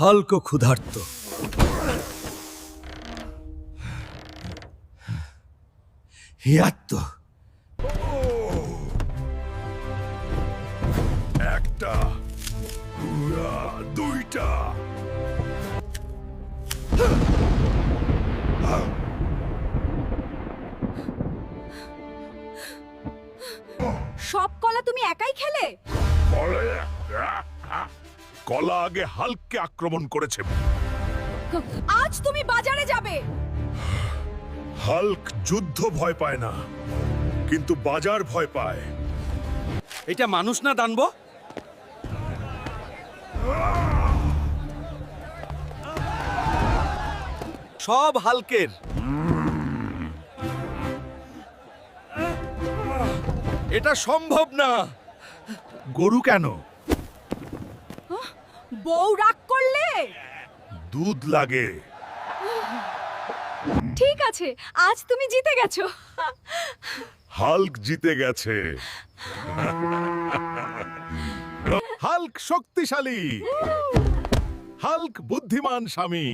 Hulk ক্ষুধার্ত। হিয়াত্ত একটা, দুইটা। সব কলা তুমি একাই খেলে? কলা আগে হাল্ককে আক্রমণ করেছে। আজ তুমি বাজারে যাবে। হাল্ক যুদ্ধ ভয় পায় না, কিন্তু বাজার ভয় পায়। এটা মানুষ না দানব? সব হাল্কের। এটা সম্ভব না। গরু কেন? বউ রাগ করলে? দুধ লাগে। ঠিক আছে, আজ তুমি জিতে গেছো। হাল্ক জিতে গেছে। হাল্ক শক্তিশালী। হাল্ক বুদ্ধিমান স্বামী।